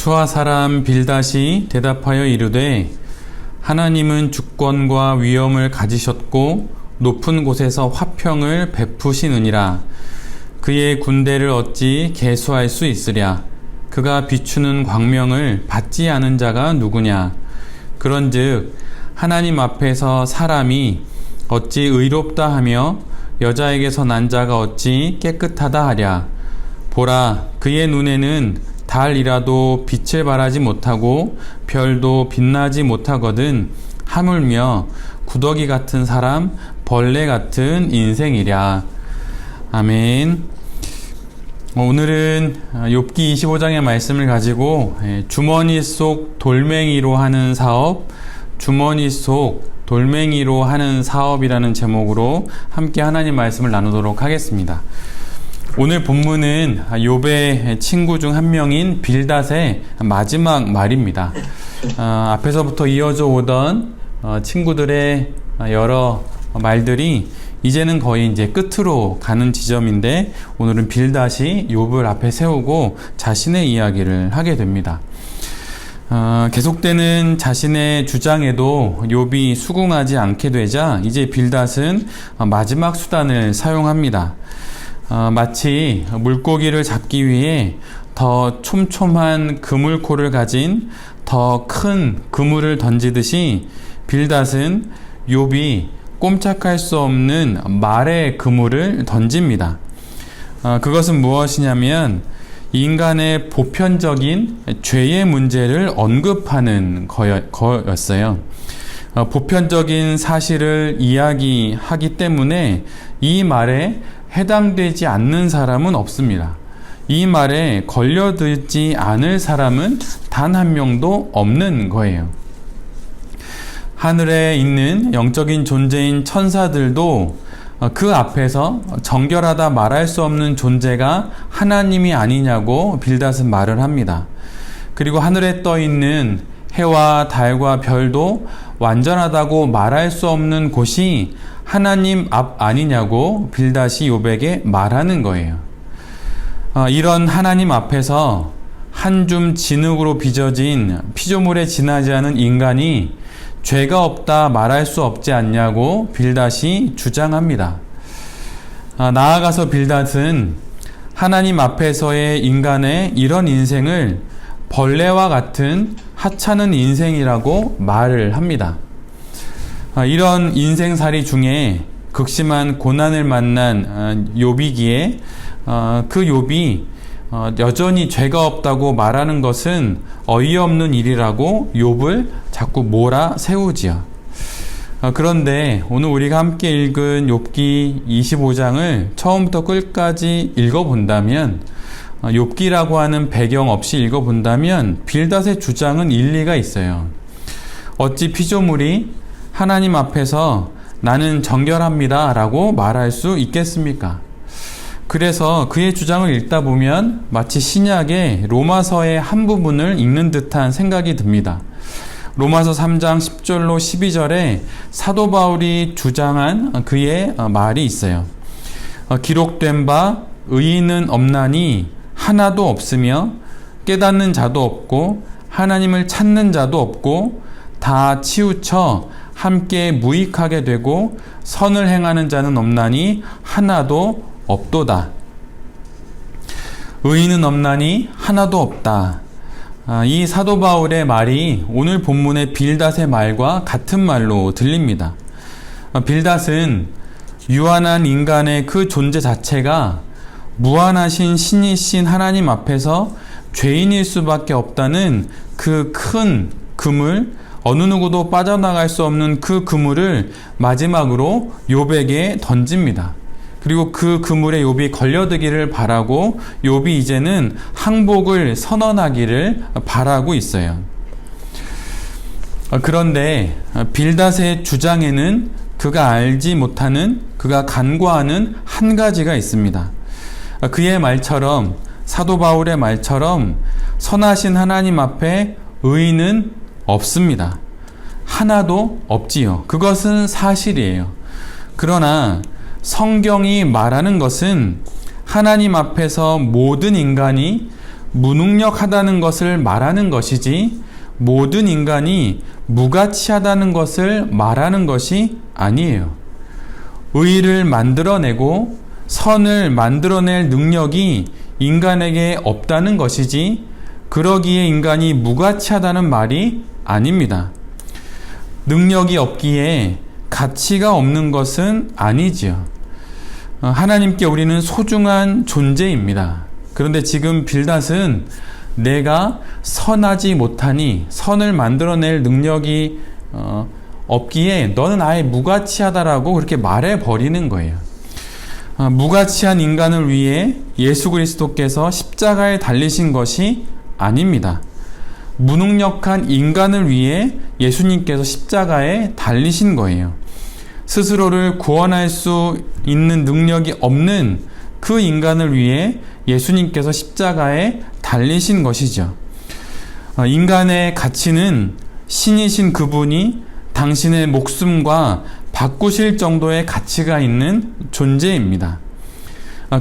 수아 사람 빌닷이 대답하여 이르되 하나님은 주권과 위엄을 가지셨고 높은 곳에서 화평을 베푸시느니라. 그의 군대를 어찌 계수할 수 있으랴. 그가 비추는 광명을 받지 않은 자가 누구냐. 그런즉 하나님 앞에서 사람이 어찌 의롭다 하며 여자에게서 난 자가 어찌 깨끗하다 하랴. 보라, 그의 눈에는 달이라도 빛을 발하지 못하고 별도 빛나지 못하거든 하물며 구더기 같은 사람, 벌레 같은 인생이랴. 아멘. 오늘은 욥기 25장의 말씀을 가지고 주머니 속 돌멩이로 하는 사업, 주머니 속 돌멩이로 하는 사업이라는 제목으로 함께 하나님 말씀을 나누도록 하겠습니다. 오늘 본문은 욥의 친구 중 한 명인 빌닷의 마지막 말입니다. 앞에서부터 이어져 오던 친구들의 여러 말들이 이제는 거의 이제 끝으로 가는 지점인데, 오늘은 빌닷이 욥을 앞에 세우고 자신의 이야기를 하게 됩니다. 계속되는 자신의 주장에도 욥이 수긍하지 않게 되자 이제 빌닷은 마지막 수단을 사용합니다. 마치 물고기를 잡기 위해 더 촘촘한 그물코를 가진 더 큰 그물을 던지듯이 빌닷은 욥이 꼼짝할 수 없는 말의 그물을 던집니다. 그것은 무엇이냐면 인간의 보편적인 죄의 문제를 언급하는 거였어요. 보편적인 사실을 이야기하기 때문에 이 말에 해당되지 않는 사람은 없습니다. 이 말에 걸려들지 않을 사람은 단 한 명도 없는 거예요. 하늘에 있는 영적인 존재인 천사들도 그 앞에서 정결하다 말할 수 없는 존재가 하나님이 아니냐고 빌닷은 말을 합니다. 그리고 하늘에 떠 있는 해와 달과 별도 완전하다고 말할 수 없는 곳이 하나님 앞 아니냐고 빌닷이 욥에게 말하는 거예요. 이런 하나님 앞에서 한 줌 진흙으로 빚어진 피조물에 지나지 않은 인간이 죄가 없다 말할 수 없지 않냐고 빌닷이 주장합니다. 나아가서 빌닷은 하나님 앞에서의 인간의 이런 인생을 벌레와 같은 하찮은 인생이라고 말을 합니다. 이런 인생살이 중에 극심한 고난을 만난 욥이기에 그 욥이 여전히 죄가 없다고 말하는 것은 어이없는 일이라고 욥을 자꾸 몰아세우지요. 그런데 오늘 우리가 함께 읽은 욥기 25장을 처음부터 끝까지 읽어본다면, 욥기라고 하는 배경 없이 읽어본다면 빌닷의 주장은 일리가 있어요. 어찌 피조물이 하나님 앞에서 나는 정결합니다 라고 말할 수 있겠습니까? 그래서 그의 주장을 읽다 보면 마치 신약의 로마서의 한 부분을 읽는 듯한 생각이 듭니다. 로마서 3장 10절로 12절에 사도 바울이 주장한 그의 말이 있어요. 기록된 바 의인은 없나니 하나도 없으며 깨닫는 자도 없고 하나님을 찾는 자도 없고 다 치우쳐 함께 무익하게 되고 선을 행하는 자는 없나니 하나도 없도다. 의인은 없나니 하나도 없다. 이 사도 바울의 말이 오늘 본문의 빌닷의 말과 같은 말로 들립니다. 빌닷은 유한한 인간의 그 존재 자체가 무한하신 신이신 하나님 앞에서 죄인일 수밖에 없다는 그 큰 그물, 어느 누구도 빠져나갈 수 없는 그 그물을 마지막으로 욥에게 던집니다. 그리고 그 그물에 욥이 걸려들기를 바라고 욥이 이제는 항복을 선언하기를 바라고 있어요. 그런데 빌닷의 주장에는 그가 알지 못하는, 그가 간과하는 한 가지가 있습니다. 그의 말처럼, 사도 바울의 말처럼 선하신 하나님 앞에 의인은 없습니다. 하나도 없지요. 그것은 사실이에요. 그러나 성경이 말하는 것은 하나님 앞에서 모든 인간이 무능력하다는 것을 말하는 것이지 모든 인간이 무가치하다는 것을 말하는 것이 아니에요. 의를 만들어내고 선을 만들어낼 능력이 인간에게 없다는 것이지 그러기에 인간이 무가치하다는 말이 아닙니다. 능력이 없기에 가치가 없는 것은 아니지요. 하나님께 우리는 소중한 존재입니다. 그런데 지금 빌닷은 내가 선하지 못하니 선을 만들어낼 능력이 없기에 너는 아예 무가치하다라고 그렇게 말해버리는 거예요. 무가치한 인간을 위해 예수 그리스도께서 십자가에 달리신 것이 아닙니다. 무능력한 인간을 위해 예수님께서 십자가에 달리신 거예요. 스스로를 구원할 수 있는 능력이 없는 그 인간을 위해 예수님께서 십자가에 달리신 것이죠. 인간의 가치는 신이신 그분이 당신의 목숨과 바꾸실 정도의 가치가 있는 존재입니다.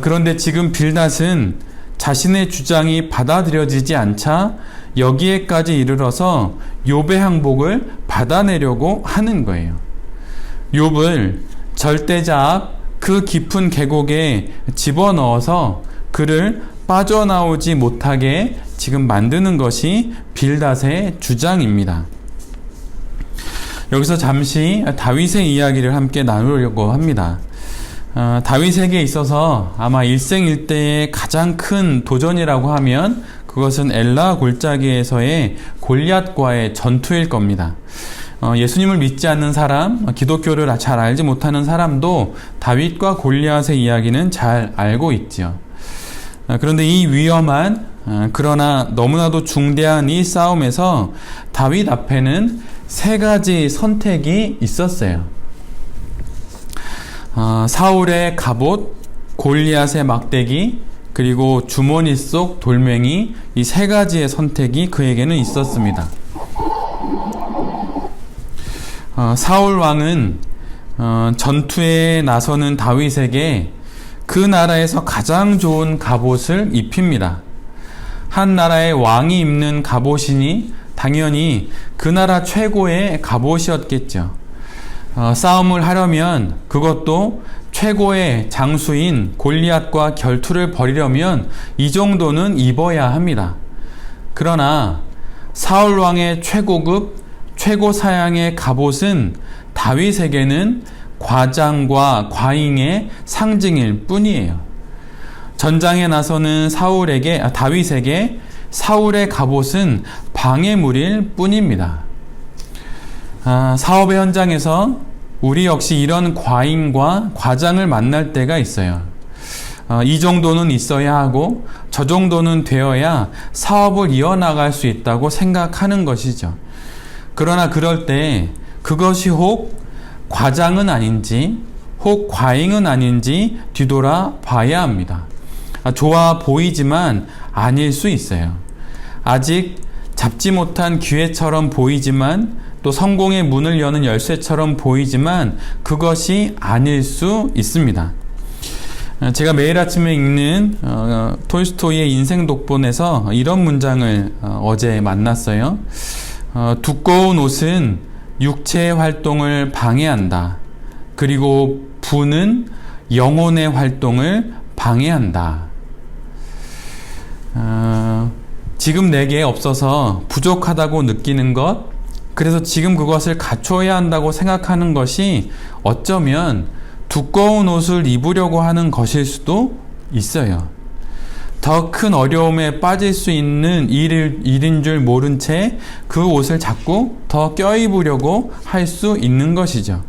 그런데 지금 빌닷은 자신의 주장이 받아들여지지 않자 여기에까지 이르러서 욥의 항복을 받아내려고 하는 거예요. 욥을 절대자 앞 그 깊은 계곡에 집어넣어서 그를 빠져나오지 못하게 지금 만드는 것이 빌닷의 주장입니다. 여기서 잠시 다윗의 이야기를 함께 나누려고 합니다. 다윗에게 있어서 아마 일생일대의 가장 큰 도전이라고 하면 그것은 엘라 골짜기에서의 골리앗과의 전투일 겁니다. 예수님을 믿지 않는 사람, 기독교를 잘 알지 못하는 사람도 다윗과 골리앗의 이야기는 잘 알고 있지요. 그런데 이 위험한 그러나 너무나도 중대한 이 싸움에서 다윗 앞에는 세 가지 선택이 있었어요. 사울의 갑옷, 골리앗의 막대기, 그리고 주머니 속 돌멩이, 이 세 가지의 선택이 그에게는 있었습니다. 사울 왕은 전투에 나서는 다윗에게 그 나라에서 가장 좋은 갑옷을 입힙니다. 한 나라의 왕이 입는 갑옷이니 당연히 그 나라 최고의 갑옷이었겠죠. 싸움을 하려면 그것도 최고의 장수인 골리앗과 결투를 벌이려면 이 정도는 입어야 합니다. 그러나 사울 왕의 최고급 최고 사양의 갑옷은 다윗에게는 과장과 과잉의 상징일 뿐이에요. 전장에 나서는 다윗에게 사울의 갑옷은 방해물일 뿐입니다. 사업의 현장에서 우리 역시 이런 과잉과 과장을 만날 때가 있어요. 이 정도는 있어야 하고 저 정도는 되어야 사업을 이어나갈 수 있다고 생각하는 것이죠. 그러나 그럴 때 그것이 혹 과장은 아닌지 혹 과잉은 아닌지 뒤돌아 봐야 합니다. 좋아 보이지만 아닐 수 있어요. 아직 잡지 못한 기회처럼 보이지만 또 성공의 문을 여는 열쇠처럼 보이지만 그것이 아닐 수 있습니다. 제가 매일 아침에 읽는 톨스토이의 인생 독본에서 이런 문장을 어제 만났어요. 두꺼운 옷은 육체의 활동을 방해한다. 그리고 부는 영혼의 활동을 방해한다. 지금 내게 없어서 부족하다고 느끼는 것, 그래서 지금 그것을 갖춰야 한다고 생각하는 것이 어쩌면 두꺼운 옷을 입으려고 하는 것일 수도 있어요. 더 큰 어려움에 빠질 수 있는 일인 줄 모른 채 그 옷을 자꾸 더 껴입으려고 할 수 있는 것이죠.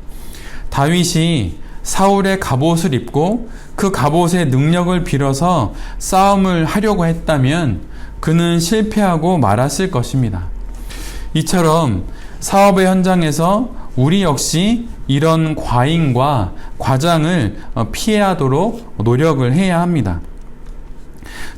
다윗이 사울의 갑옷을 입고 그 갑옷의 능력을 빌어서 싸움을 하려고 했다면 그는 실패하고 말았을 것입니다. 이처럼 사업의 현장에서 우리 역시 이런 과잉과 과장을 피하도록 노력을 해야 합니다.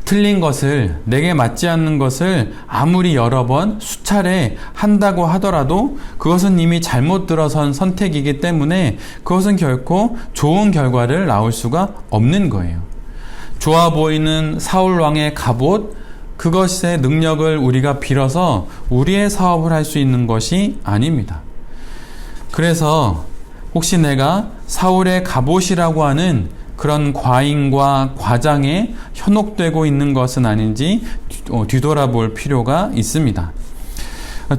틀린 것을, 내게 맞지 않는 것을 아무리 여러 번 수차례 한다고 하더라도 그것은 이미 잘못 들어선 선택이기 때문에 그것은 결코 좋은 결과를 낳을 수가 없는 거예요. 좋아 보이는 사울 왕의 갑옷, 그것의 능력을 우리가 빌어서 우리의 사업을 할 수 있는 것이 아닙니다. 그래서 혹시 내가 사울의 갑옷이라고 하는 그런 과잉과 과장에 현혹되고 있는 것은 아닌지 뒤돌아볼 필요가 있습니다.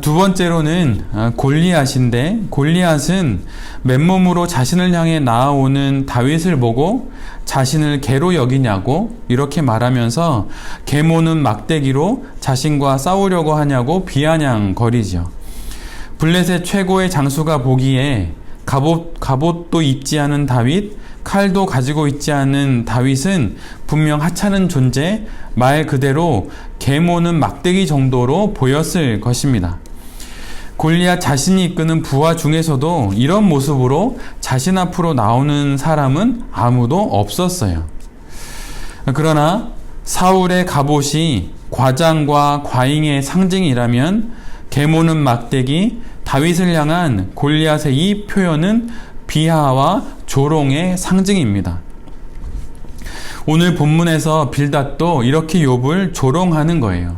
두 번째로는 골리앗인데, 골리앗은 맨몸으로 자신을 향해 나아오는 다윗을 보고 자신을 개로 여기냐고 이렇게 말하면서 계모는 막대기로 자신과 싸우려고 하냐고 비아냥거리죠. 블레셋 최고의 장수가 보기에 갑옷도 입지 않은 다윗, 칼도 가지고 있지 않은 다윗은 분명 하찮은 존재, 말 그대로 계모는 막대기 정도로 보였을 것입니다. 골리앗 자신이 이끄는 부하 중에서도 이런 모습으로 자신 앞으로 나오는 사람은 아무도 없었어요. 그러나 사울의 갑옷이 과장과 과잉의 상징이라면 계모는 막대기, 다윗을 향한 골리앗의 이 표현은 비하와 조롱의 상징입니다. 오늘 본문에서 빌닷도 이렇게 욥을 조롱하는 거예요.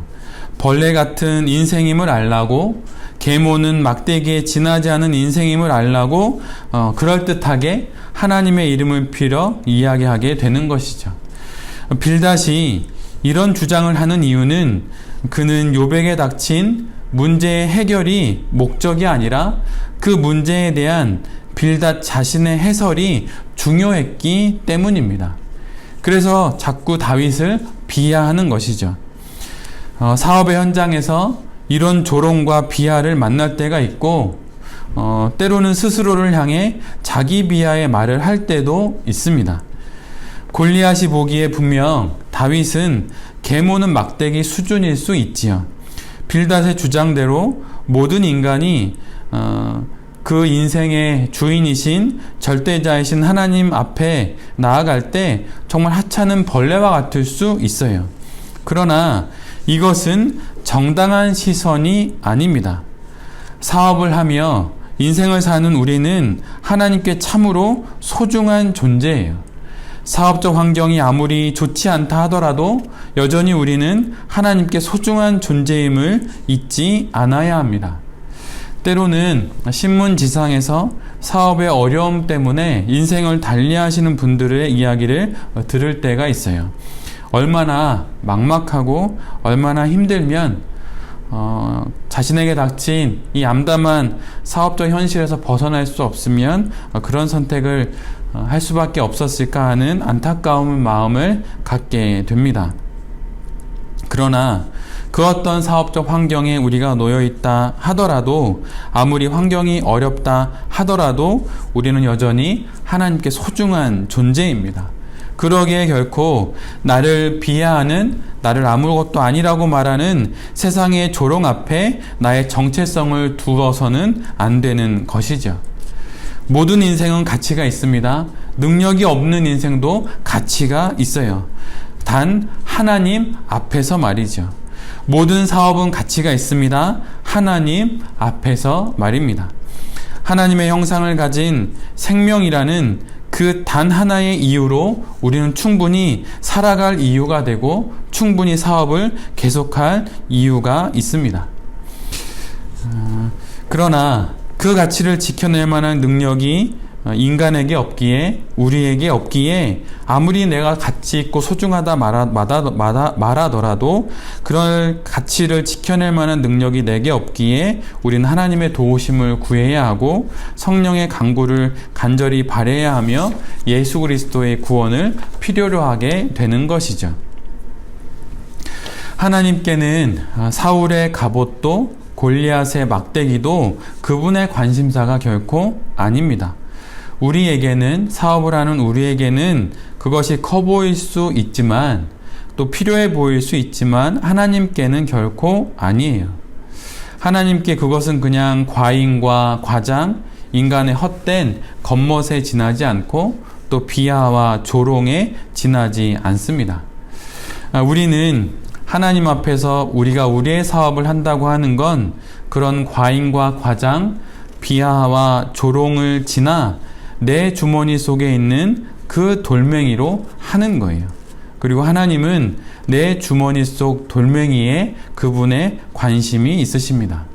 벌레 같은 인생임을 알라고, 계모는 막대기에 지나지 않은 인생임을 알라고 그럴듯하게 하나님의 이름을 빌어 이야기하게 되는 것이죠. 빌닷이 이런 주장을 하는 이유는 그는 욥에게 닥친 문제의 해결이 목적이 아니라 그 문제에 대한 빌닷 자신의 해설이 중요했기 때문입니다. 그래서 자꾸 다윗을 비하하는 것이죠. 사업의 현장에서 이런 조롱과 비하를 만날 때가 있고 때로는 스스로를 향해 자기 비하의 말을 할 때도 있습니다. 골리앗이 보기에 분명 다윗은 계모는 막대기 수준일 수 있지요. 빌닷의 주장대로 모든 인간이 그 인생의 주인이신 절대자이신 하나님 앞에 나아갈 때 정말 하찮은 벌레와 같을 수 있어요. 그러나 이것은 정당한 시선이 아닙니다. 사업을 하며 인생을 사는 우리는 하나님께 참으로 소중한 존재예요. 사업적 환경이 아무리 좋지 않다 하더라도 여전히 우리는 하나님께 소중한 존재임을 잊지 않아야 합니다. 때로는 신문지상에서 사업의 어려움 때문에 인생을 달리하시는 분들의 이야기를 들을 때가 있어요. 얼마나 막막하고 얼마나 힘들면 자신에게 닥친 이 암담한 사업적 현실에서 벗어날 수 없으면 그런 선택을 할 수밖에 없었을까 하는 안타까운 마음을 갖게 됩니다. 그러나 그 어떤 사업적 환경에 우리가 놓여 있다 하더라도, 아무리 환경이 어렵다 하더라도 우리는 여전히 하나님께 소중한 존재입니다. 그러기에 결코 나를 비하하는, 나를 아무것도 아니라고 말하는 세상의 조롱 앞에 나의 정체성을 두어서는 안 되는 것이죠. 모든 인생은 가치가 있습니다. 능력이 없는 인생도 가치가 있어요. 단 하나님 앞에서 말이죠. 모든 사업은 가치가 있습니다. 하나님 앞에서 말입니다. 하나님의 형상을 가진 생명이라는 그 단 하나의 이유로 우리는 충분히 살아갈 이유가 되고 충분히 사업을 계속할 이유가 있습니다. 그러나 그 가치를 지켜낼 만한 능력이 인간에게 없기에, 우리에게 없기에 아무리 내가 가치 있고 소중하다 말하더라도 그런 가치를 지켜낼 만한 능력이 내게 없기에 우리는 하나님의 도우심을 구해야 하고 성령의 강구를 간절히 바라야 하며 예수 그리스도의 구원을 필요로 하게 되는 것이죠. 하나님께는 사울의 갑옷도 골리앗의 막대기도 그분의 관심사가 결코 아닙니다. 우리에게는, 사업을 하는 우리에게는 그것이 커 보일 수 있지만 또 필요해 보일 수 있지만 하나님께는 결코 아니에요. 하나님께 그것은 그냥 과잉과 과장, 인간의 헛된 겉멋에 지나지 않고 또 비하와 조롱에 지나지 않습니다. 우리는 하나님 앞에서 우리가 우리의 사업을 한다고 하는 건 그런 과잉과 과장, 비하와 조롱을 지나 내 주머니 속에 있는 그 돌멩이로 하는 거예요. 그리고 하나님은 내 주머니 속 돌멩이에 그분의 관심이 있으십니다.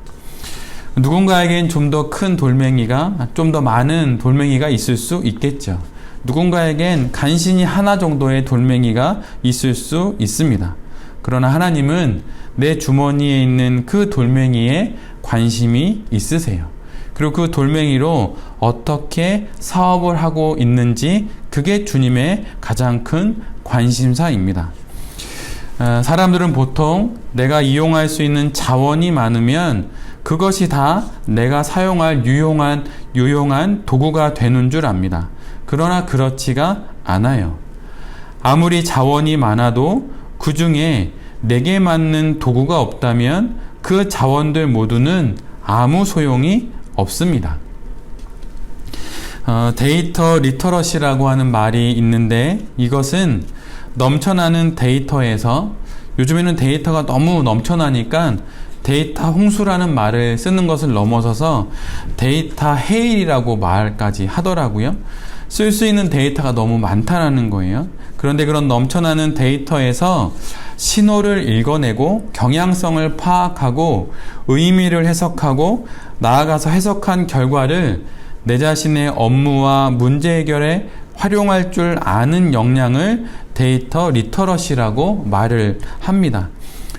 누군가에겐 좀 더 큰 돌멩이가, 좀 더 많은 돌멩이가 있을 수 있겠죠. 누군가에겐 간신히 하나 정도의 돌멩이가 있을 수 있습니다. 그러나 하나님은 내 주머니에 있는 그 돌멩이에 관심이 있으세요. 그리고 그 돌멩이로 어떻게 사업을 하고 있는지, 그게 주님의 가장 큰 관심사입니다. 사람들은 보통 내가 이용할 수 있는 자원이 많으면 그것이 다 내가 사용할 유용한 도구가 되는 줄 압니다. 그러나 그렇지가 않아요. 아무리 자원이 많아도 그 중에 내게 맞는 도구가 없다면 그 자원들 모두는 아무 소용이 없습니다. 데이터 리터러시라고 하는 말이 있는데, 이것은 넘쳐나는 데이터에서, 요즘에는 데이터가 너무 넘쳐나니까 데이터 홍수라는 말을 쓰는 것을 넘어서서 데이터 해일이라고 말까지 하더라고요. 쓸 수 있는 데이터가 너무 많다라는 거예요. 그런데 그런 넘쳐나는 데이터에서 신호를 읽어내고 경향성을 파악하고 의미를 해석하고 나아가서 해석한 결과를 내 자신의 업무와 문제 해결에 활용할 줄 아는 역량을 데이터 리터러시라고 말을 합니다.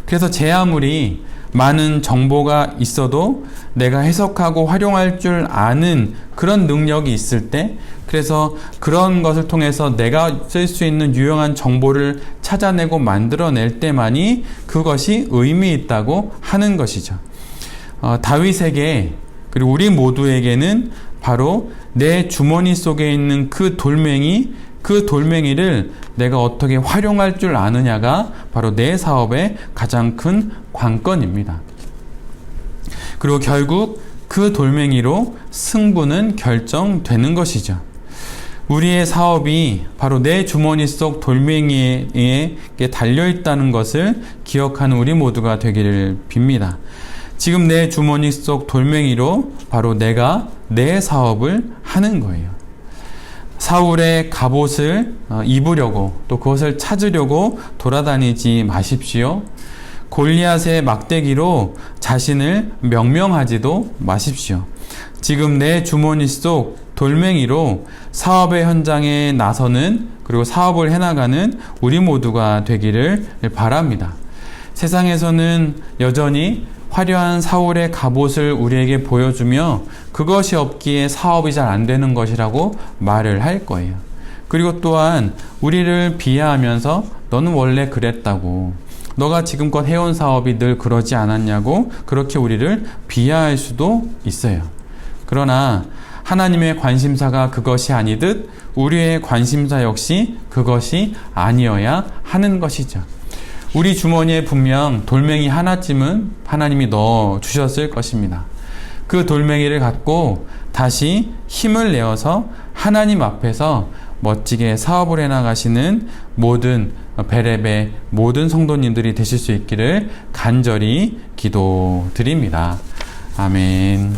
그래서 제 아무리 많은 정보가 있어도 내가 해석하고 활용할 줄 아는 그런 능력이 있을 때, 그래서 그런 것을 통해서 내가 쓸 수 있는 유용한 정보를 찾아내고 만들어낼 때만이 그것이 의미 있다고 하는 것이죠. 다윗에게, 그리고 우리 모두에게는 바로 내 주머니 속에 있는 그 돌멩이를 내가 어떻게 활용할 줄 아느냐가 바로 내 사업의 가장 큰 관건입니다. 그리고 결국 그 돌멩이로 승부는 결정되는 것이죠. 우리의 사업이 바로 내 주머니 속 돌멩이에 달려있다는 것을 기억하는 우리 모두가 되기를 빕니다. 지금 내 주머니 속 돌멩이로 바로 내가 내 사업을 하는 거예요. 사울의 갑옷을 입으려고, 또 그것을 찾으려고 돌아다니지 마십시오. 골리앗의 막대기로 자신을 명명하지도 마십시오. 지금 내 주머니 속 돌멩이로 사업의 현장에 나서는, 그리고 사업을 해나가는 우리 모두가 되기를 바랍니다. 세상에서는 여전히 화려한 사울의 갑옷을 우리에게 보여주며 그것이 없기에 사업이 잘 안 되는 것이라고 말을 할 거예요. 그리고 또한 우리를 비하하면서 너는 원래 그랬다고, 너가 지금껏 해온 사업이 늘 그러지 않았냐고 그렇게 우리를 비하할 수도 있어요. 그러나 하나님의 관심사가 그것이 아니듯 우리의 관심사 역시 그것이 아니어야 하는 것이죠. 우리 주머니에 분명 돌멩이 하나쯤은 하나님이 넣어 주셨을 것입니다. 그 돌멩이를 갖고 다시 힘을 내어서 하나님 앞에서 멋지게 사업을 해나가시는 모든 베레베 모든 성도님들이 되실 수 있기를 간절히 기도드립니다. 아멘.